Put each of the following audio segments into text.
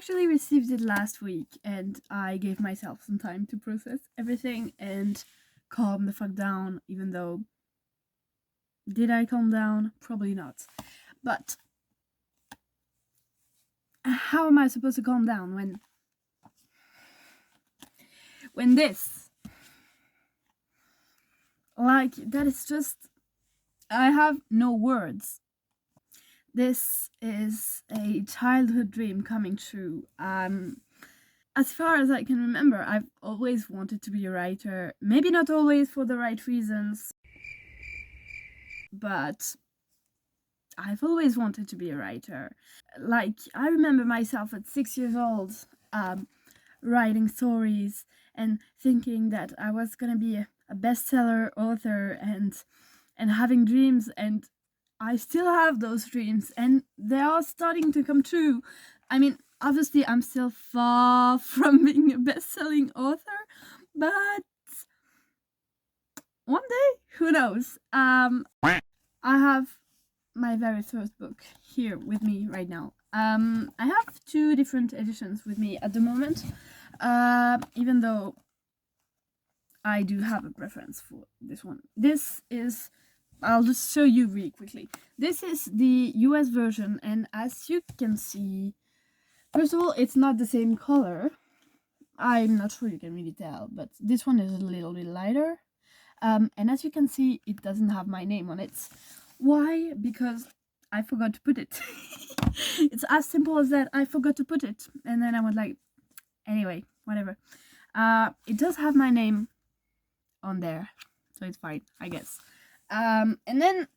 actually received it last week, and I gave myself some time to process everything and calm the fuck down, even though... Did I calm down? Probably not. But how am I supposed to calm down when this... Like, that is just... I have no words. This is a childhood dream coming true. As far as I can remember, I've always wanted to be a writer. Maybe not always for the right reasons, but I've always wanted to be a writer. Like, I remember myself at 6 years old, writing stories and thinking that I was gonna be a bestseller author and having dreams, and I still have those dreams, and they are starting to come true. I mean, obviously, I'm still far from being a best-selling author, but one day, who knows? I have my very first book here with me right now. I have 2 different editions with me at the moment, even though I do have a preference for this one. This is... I'll just show you really quickly. This is the US version, and as you can see, first of all, it's not the same color. I'm not sure you can really tell, but this one is a little bit lighter. And as you can see, it doesn't have my name on it. Why? Because I forgot to put it. It's as simple as that. I forgot to put it, and then I was like, anyway, whatever. It does have my name on there, so it's fine, I guess. And then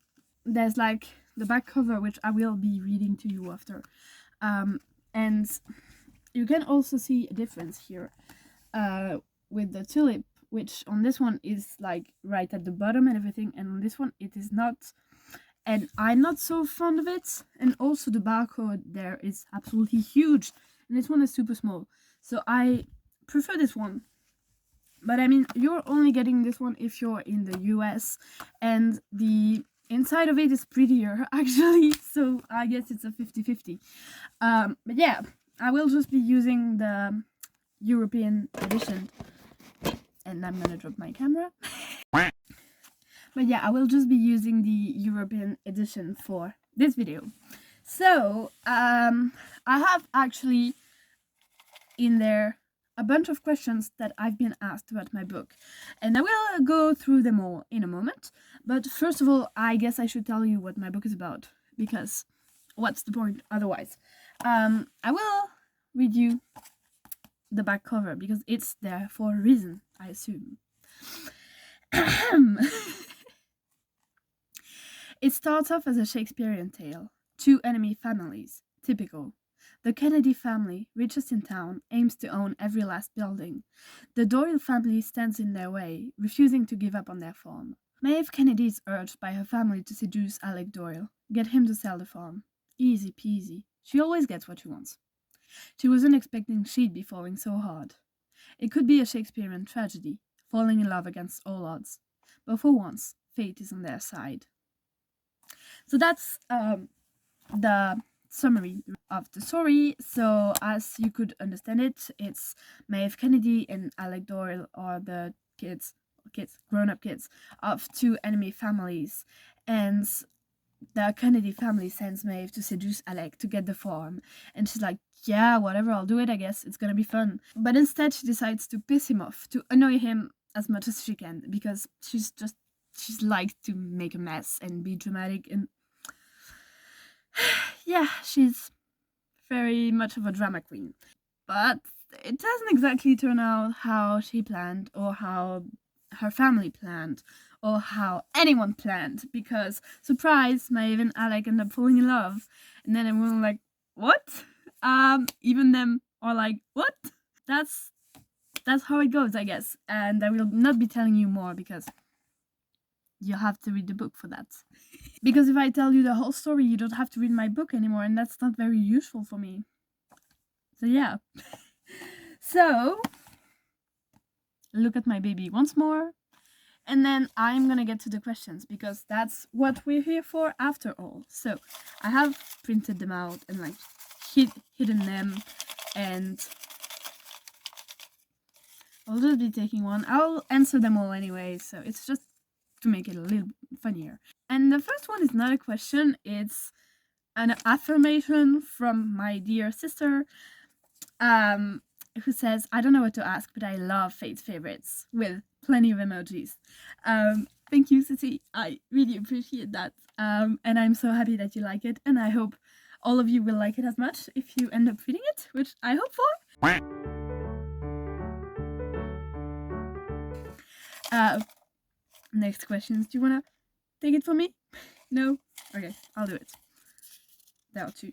there's like the back cover, which I will be reading to you after. And you can also see a difference here with the tulip, which on this one is like right at the bottom and everything, and on this one it is not. And I'm not so fond of it. And also the barcode there is absolutely huge, and this one is super small. So I prefer this one. But I mean, you're only getting this one if you're in the US, and the inside of it is prettier, actually, so I guess it's a 50-50. But yeah, I will just be using the European edition, and I'm gonna drop my camera. But yeah, I will just be using the European edition for this video. So, I have actually in there a bunch of questions that I've been asked about my book, and I will go through them all in a moment. But first of all, I guess I should tell you what my book is about, because what's the point otherwise? I will read you the back cover, because it's there for a reason, I assume. It starts off as a Shakespearean tale. 2 enemy families. Typical. The Kennedy family, richest in town, aims to own every last building. The Doyle family stands in their way, refusing to give up on their farm. Maeve Kennedy is urged by her family to seduce Alec Doyle, get him to sell the farm. Easy peasy. She always gets what she wants. She wasn't expecting she'd be falling so hard. It could be a Shakespearean tragedy, falling in love against all odds. But for once, fate is on their side. So that's the summary of the story. So as you could understand it, it's Maeve Kennedy and Alec Doyle are the grown-up kids of 2 enemy families, and the Kennedy family sends Maeve to seduce Alec to get the farm, and she's like, yeah, whatever, I'll do it, I guess, it's gonna be fun. But instead she decides to piss him off, to annoy him as much as she can, because she's likes to make a mess and be dramatic, and yeah, she's very much of a drama queen. But it doesn't exactly turn out how she planned, or how her family planned, or how anyone planned, because, surprise, Maeve and Alec end up falling in love, and then everyone like, what? Even them are like, what? That's how it goes, I guess, and I will not be telling you more, because you have to read the book for that. Because if I tell you the whole story, you don't have to read my book anymore, and that's not very useful for me. So yeah. So, look at my baby once more, and then I'm gonna get to the questions, because that's what we're here for after all. So, I have printed them out and like hidden them, and I'll just be taking one. I'll answer them all anyway, so it's just to make it a little funnier. And the first one is not a question, it's an affirmation from my dear sister, who says, I don't know what to ask, but I love Fate's favorites, with plenty of emojis. Thank you, City. I really appreciate that. And I'm so happy that you like it, and I hope all of you will like it as much if you end up reading it, which I hope for. Next questions. Do you want to take it from me? No? Okay, I'll do it. There are two.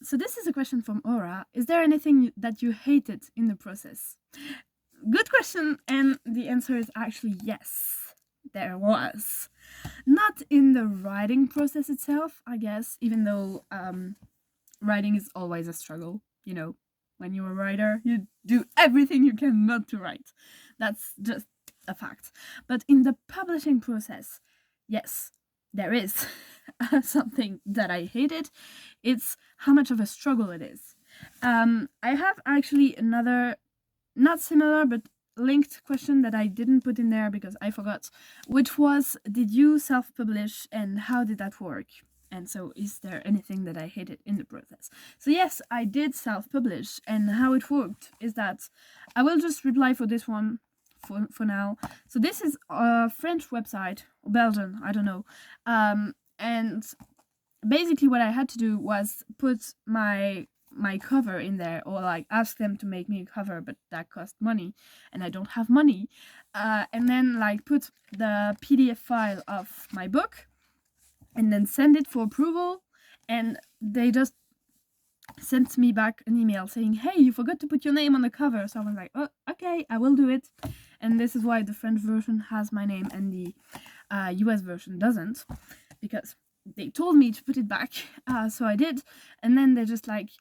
So this is a question from Aura. Is there anything that you hated in the process? Good question, and the answer is actually yes. There was. Not in the writing process itself, I guess, even though writing is always a struggle, you know. When you're a writer, you do everything you can not to write. That's just a fact. But in the publishing process, yes, there is something that I hated. It's how much of a struggle it is. I have actually another, not similar, but linked question that I didn't put in there because I forgot, which was, did you self-publish and how did that work? And so, is there anything that I hated in the process? So yes, I did self-publish, and how it worked is that I will just reply for this one for now. So this is a French website, or Belgian, I don't know. And basically what I had to do was put my cover in there, or like ask them to make me a cover, but that cost money, and I don't have money. And then like put the PDF file of my book, and then send it for approval, and they just sent me back an email saying, hey, you forgot to put your name on the cover. So I was like, oh, okay, I will do it. And this is why the French version has my name and the US version doesn't, because they told me to put it back, so I did. And then they just like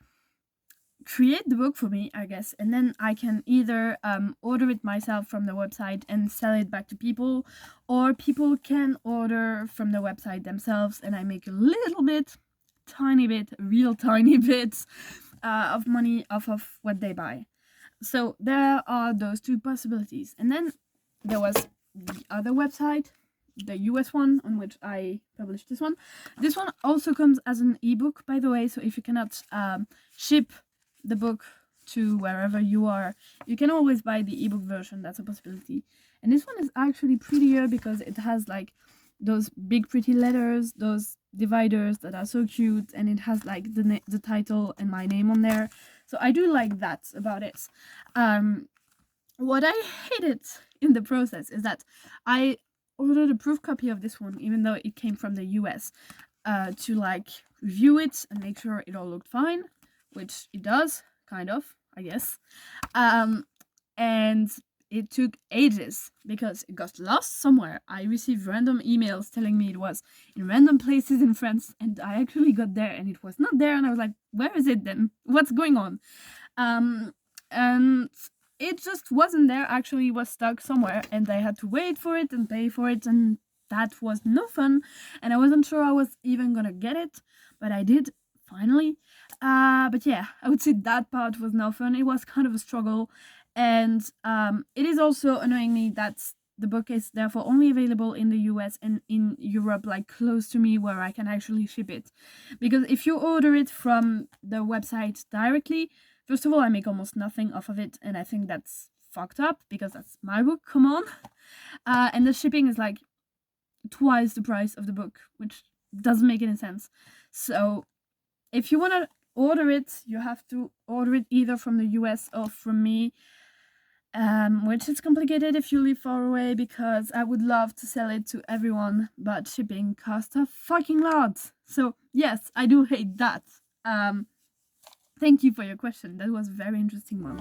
create the book for me, I guess, and then I can either order it myself from the website and sell it back to people, or people can order from the website themselves and I make a little bit, tiny bit, real tiny bit of money off of what they buy. So there are those two possibilities. And then there was the other website, the US one, on which I published this one. This one also comes as an ebook, by the way, so if you cannot ship the book to wherever you are, you can always buy the ebook version. That's a possibility. And this one is actually prettier because it has like those big pretty letters, those dividers that are so cute, and it has like the title and my name on there. So I do like that about it. What I hated in the process is that I ordered a proof copy of this one, even though it came from the US, to like review it and make sure it all looked fine, which it does, kind of, I guess. And it took ages because it got lost somewhere. I received random emails telling me it was in random places in France, and I actually got there and it was not there, and I was like, where is it then? What's going on? And it just wasn't there. Actually, it was stuck somewhere, and I had to wait for it and pay for it, and that was no fun. And I wasn't sure I was even gonna get it, but I did finally. But yeah, I would say that part was no fun. It was kind of a struggle, and it is also annoying me that the book is therefore only available in the US and in Europe, like close to me, where I can actually ship it. Because if you order it from the website directly, first of all, I make almost nothing off of it, and I think that's fucked up because that's my book, come on. And the shipping is like twice the price of the book, which doesn't make any sense. So if you want to order it, you have to order it either from the US or from me, which is complicated if you live far away, because I would love to sell it to everyone, but shipping costs a fucking lot. So yes, I do hate that. Thank you for your question. That was a very interesting one.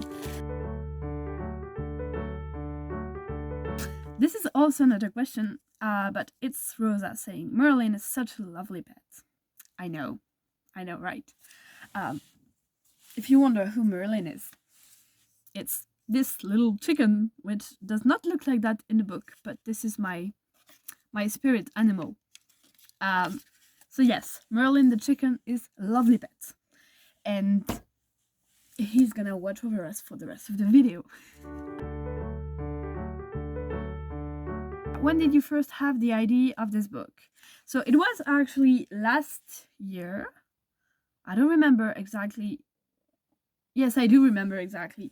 This is also another question, but it's Rosa saying, Merlin is such a lovely pet. I know, right? If you wonder who Merlin is, it's this little chicken, which does not look like that in the book, but this is my spirit animal. So yes, Merlin the Chicken is a lovely pet. And he's gonna watch over us for the rest of the video. When did you first have the idea of this book? So it was actually last year. I don't remember exactly. Yes, I do remember exactly.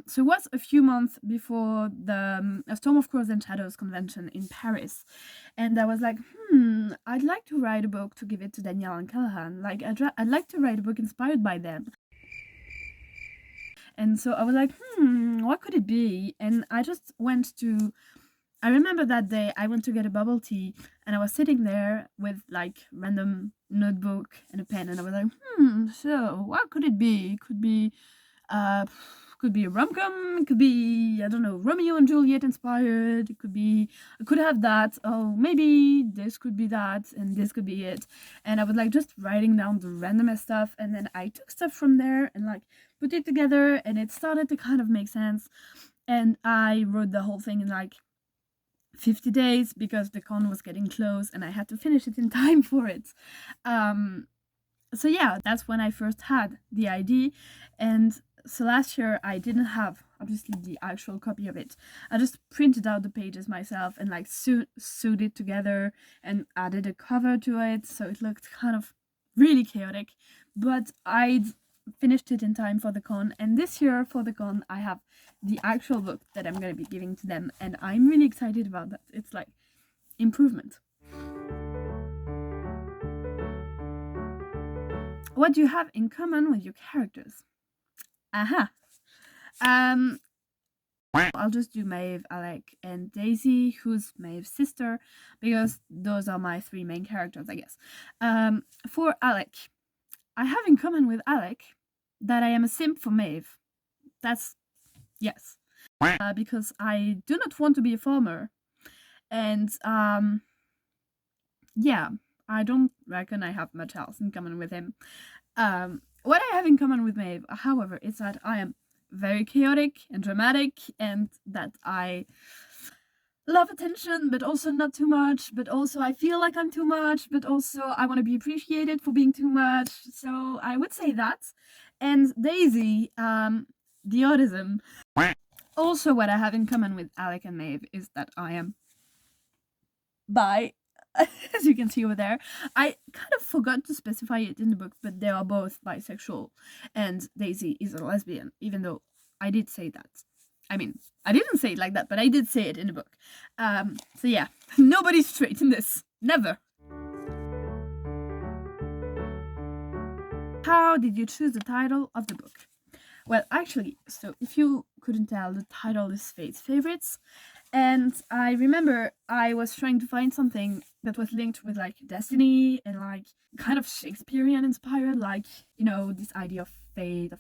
So it was a few months before the A Storm of Crows and Shadows convention in Paris. And I was like, I'd like to write a book to give it to Danielle and Callahan. Like, I'd like to write a book inspired by them. And so I was like, what could it be? And I just went to, I remember that day I went to get a bubble tea and I was sitting there with like random notebook and a pen and I was like, so what could it be? It could be a rom-com, it could be, I don't know, Romeo and Juliet inspired, I could have that, oh, maybe this could be that, and this could be it. And I was like just writing down the randomest stuff, and then I took stuff from there and like put it together, and it started to kind of make sense. And I wrote the whole thing in like 50 days because the con was getting close and I had to finish it in time for it. So yeah, that's when I first had the idea. And so last year I didn't have obviously the actual copy of it. I just printed out the pages myself and like sewed it together and added a cover to it, so it looked kind of really chaotic, but I'd finished it in time for the con. And this year for the con I have the actual book that I'm going to be giving to them, and I'm really excited about that. It's like improvement. What do you have in common with your characters? Aha. I'll just do Maeve, Alec, and Daisy, who's Maeve's sister, because those are my three main characters, I guess. For Alec, I have in common with Alec that I am a simp for Maeve. That's, yes. Because I do not want to be a farmer. And, yeah, I don't reckon I have much else in common with him. What I have in common with Maeve, however, is that I am very chaotic and dramatic, and that I love attention, but also not too much, but also I feel like I'm too much, but also I want to be appreciated for being too much. So I would say that. And Daisy, the autism. Also, what I have in common with Alec and Maeve is that I am bi. As you can see over there. I kind of forgot to specify it in the book, but they are both bisexual, and Daisy is a lesbian, even though I did say that. I mean, I didn't say it like that, but I did say it in the book. So yeah, nobody's straight in this. Never. How did you choose the title of the book? Well, actually, so if you couldn't tell, the title is Fate's Favorites. And I remember I was trying to find something that was linked with like destiny and like kind of Shakespearean inspired, like, you know, this idea of fate, of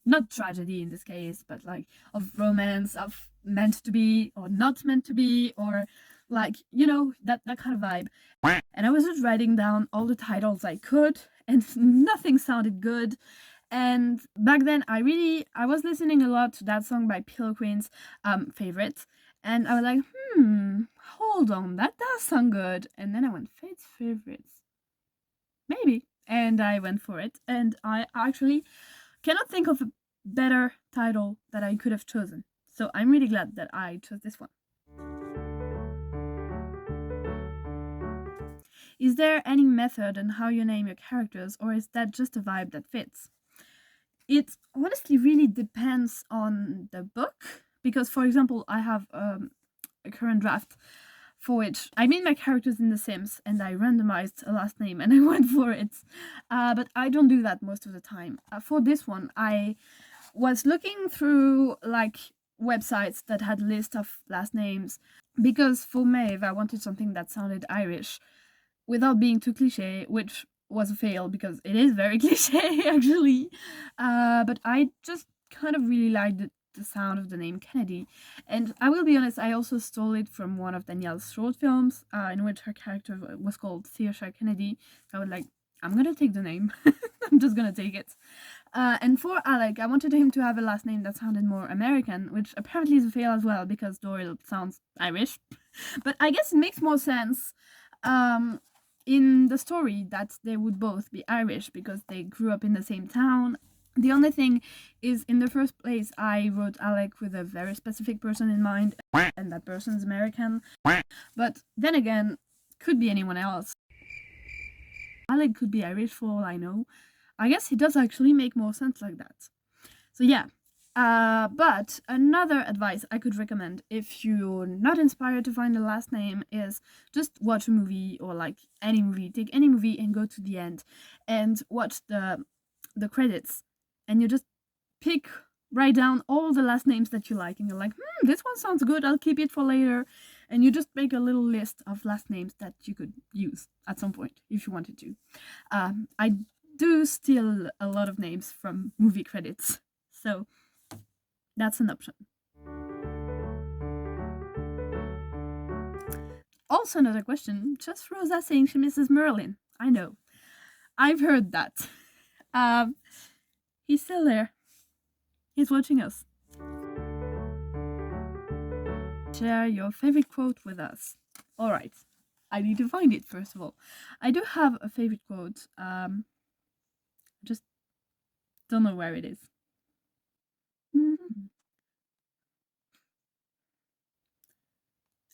not tragedy in this case, but like of romance, of meant to be or not meant to be, or like, you know, that kind of vibe. And I was just writing down all the titles I could, and nothing sounded good. And back then I was listening a lot to that song by Pillow Queen's, Favorite. And I was like, hold on, that does sound good. And then I went, Fate's Favorites. Maybe. And I went for it. And I actually cannot think of a better title that I could have chosen. So I'm really glad that I chose this one. Is there any method in how you name your characters, or is that just a vibe that fits? It honestly really depends on the book. Because, for example, I have a current draft for which I made my characters in The Sims and I randomized a last name and I went for it. But I don't do that most of the time. For this one, I was looking through like websites that had lists of last names, because for Maeve, I wanted something that sounded Irish without being too cliche, which was a fail because it is very cliche actually. But I just kind of really liked it, the sound of the name Kennedy. And I will be honest, I also stole it from one of Danielle's short films, in which her character was called Saoirse Kennedy. So I was like, I'm gonna take the name. I'm just gonna take it. And for Alec, I wanted him to have a last name that sounded more American, which apparently is a fail as well because Doyle sounds Irish. But I guess it makes more sense. in the story that they would both be Irish because they grew up in the same town. The only thing is, in the first place, I wrote Alec with a very specific person in mind, and that person's American. But then again, could be anyone else. Alec could be Irish for all I know. I guess it does actually make more sense like that. So yeah. But another advice I could recommend if you're not inspired to find the last name is just watch a movie, or like any movie. Take any movie and go to the end and watch the credits, and you just write down all the last names that you like, and you're like, this one sounds good, I'll keep it for later. And you just make a little list of last names that you could use at some point if you wanted to. I do steal a lot of names from movie credits, so that's an option. Also, another question. Just Rosa saying she misses Merlin. I know. I've heard that. He's still there. He's watching us. Share your favorite quote with us. Alright. I need to find it first of all. I do have a favorite quote. Just don't know where it is.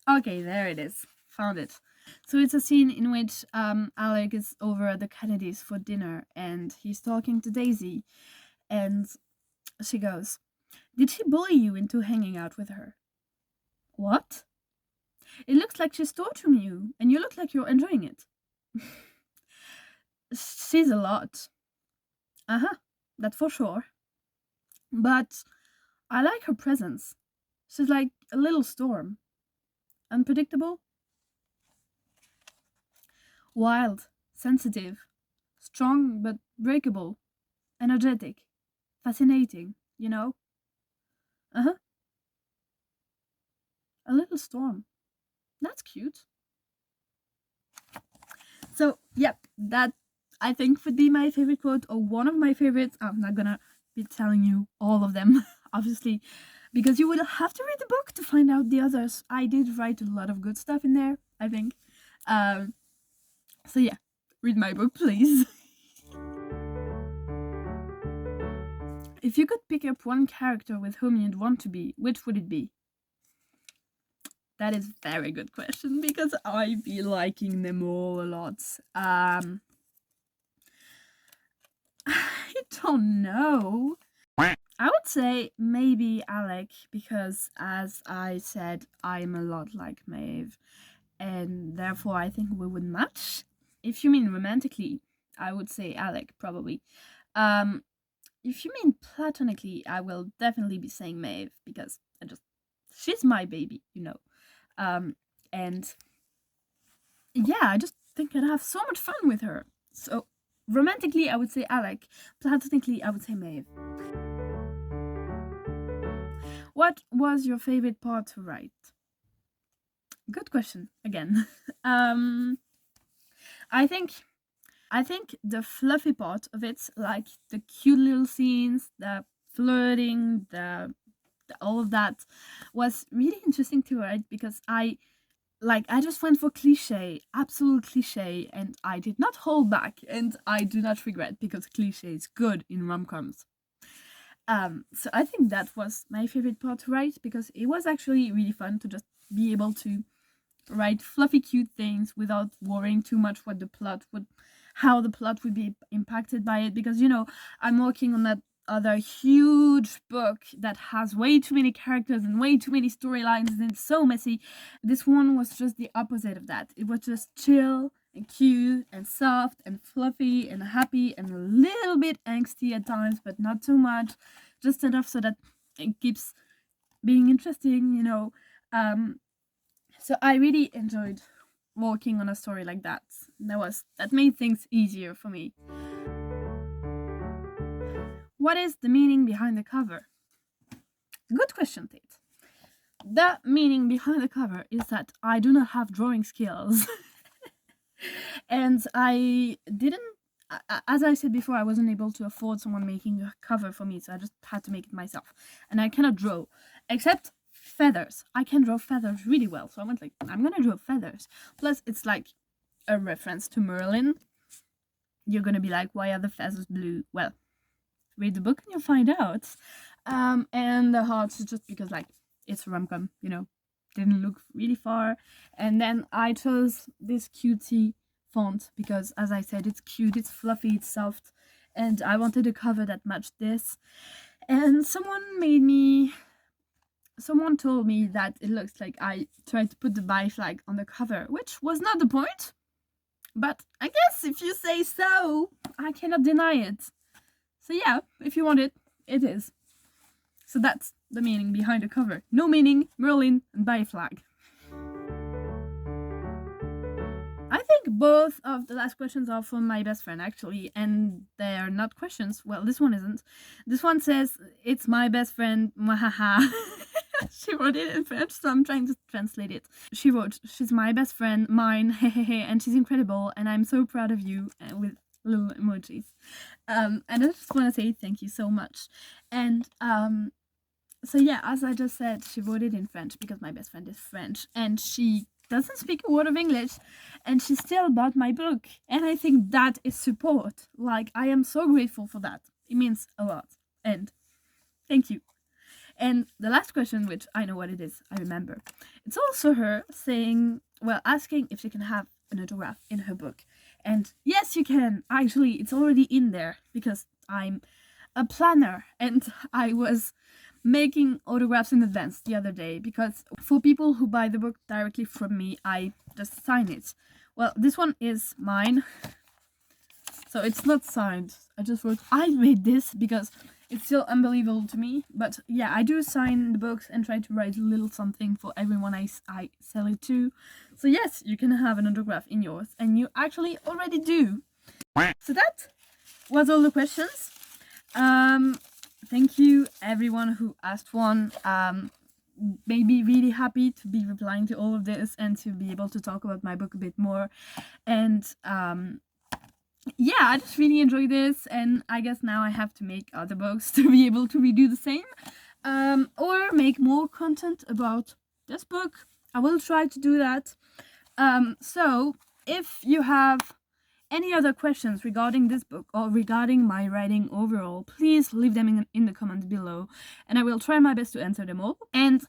Okay, there it is. Found it. So it's a scene in which Alec is over at the Kennedys for dinner, and he's talking to Daisy, and she goes, "Did she bully you into hanging out with her?" "What?" "It looks like she's torturing you, and you look like you're enjoying it." "She's a lot." "Uh-huh, that's for sure. But I like her presence. She's like a little storm. Unpredictable, wild, sensitive, strong but breakable, energetic, fascinating, you know?" "Uh-huh. A little storm. That's cute." So, yep, that I think would be my favorite quote, or one of my favorites. I'm not gonna be telling you all of them, obviously, because you will have to read the book to find out the others. I did write a lot of good stuff in there, I think. So, yeah, read my book, please. If you could pick up one character with whom you'd want to be, which would it be? That is a very good question, because I be liking them all a lot. I don't know. I would say maybe Alec, because as I said, I'm a lot like Maeve, and therefore I think we would match. If you mean romantically, I would say Alec, probably. If you mean platonically, I will definitely be saying Maeve, because she's my baby, you know. And yeah, I just think I'd have so much fun with her. So romantically, I would say Alec. Platonically, I would say Maeve. What was your favorite part to write? Good question again. I think the fluffy part of it, like the cute little scenes, the flirting, the all of that, was really interesting to write, because I just went for cliche, absolute cliche, and I did not hold back, and I do not regret, because cliche is good in rom-coms. So I think that was my favorite part to write, because it was actually really fun to just be able to write fluffy, cute things without worrying too much how the plot would be impacted by it. Because I'm working on that other huge book that has way too many characters and way too many storylines, and it's so messy. This one was just the opposite of that. It was just chill and cute and soft and fluffy and happy and a little bit angsty at times, but not too much, just enough so that it keeps being interesting. So I really enjoyed working on a story like that. That made things easier for me. What is the meaning behind the cover? Good question, Tate. The meaning behind the cover is that I do not have drawing skills. And I didn't, as I said before, I wasn't able to afford someone making a cover for me, so I just had to make it myself. And I cannot draw, except feathers. I can draw feathers really well, so I went like, I'm gonna draw feathers. Plus, it's like a reference to Merlin. You're gonna be like, why are the feathers blue? Well, read the book and you'll find out. And the hearts is just because like it's a rom-com, you know, didn't look really far. And then I chose this cutie font because, as I said, it's cute, it's fluffy, it's soft, and I wanted a cover that matched this. And someone told me that it looks like I tried to put the bi flag on the cover, which was not the point. But I guess if you say so, I cannot deny it. So yeah, if you want it, it is. So that's the meaning behind the cover. No meaning, Merlin, and bi flag. I think both of the last questions are from my best friend, actually, and they're not questions. Well, this one isn't. This one says, it's my best friend, mwahaha. She wrote it in French, so I'm trying to translate it. She wrote, she's my best friend, mine, hehehe, and she's incredible, and I'm so proud of you, with little emojis. And I just want to say thank you so much. And so yeah, as I just said, she wrote it in French because my best friend is French, and she doesn't speak a word of English, and she still bought my book, and I think that is support. Like, I am so grateful for that. It means a lot, and thank you. And the last question, which I know what it is, I remember, it's also her saying, well, asking if she can have an autograph in her book. And yes, you can. Actually, it's already in there because I'm a planner, and I was making autographs in advance the other day because for people who buy the book directly from me, I just sign it. Well, this one is mine, so it's not signed. I just wrote, I made this because it's still unbelievable to me. But yeah, I do sign the books and try to write a little something for everyone I sell it to. So yes, you can have an autograph in yours, and you actually already do. So that was all the questions. Thank you everyone who asked one. Made me really happy to be replying to all of this and to be able to talk about my book a bit more. And yeah, I just really enjoy this, and I guess now I have to make other books to be able to redo the same, or make more content about this book. I will try to do that. So if you have any other questions regarding this book or regarding my writing overall, please leave them in the comments below, and I will try my best to answer them all. And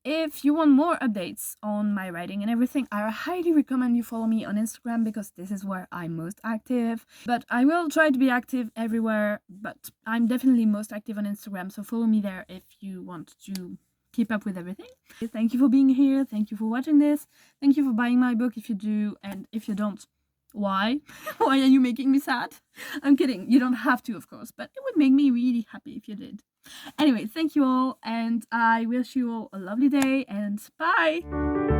if you want more updates on my writing and everything, I highly recommend you follow me on Instagram because this is where I'm most active. But I will try to be active everywhere, but I'm definitely most active on Instagram, so follow me there if you want to keep up with everything. Thank you for being here. Thank you for watching this. Thank you for buying my book if you do, and if you don't, why? Why are you making me sad? I'm kidding. You don't have to, of course, but it would make me really happy if you did. Anyway, thank you all, and I wish you all a lovely day, and bye!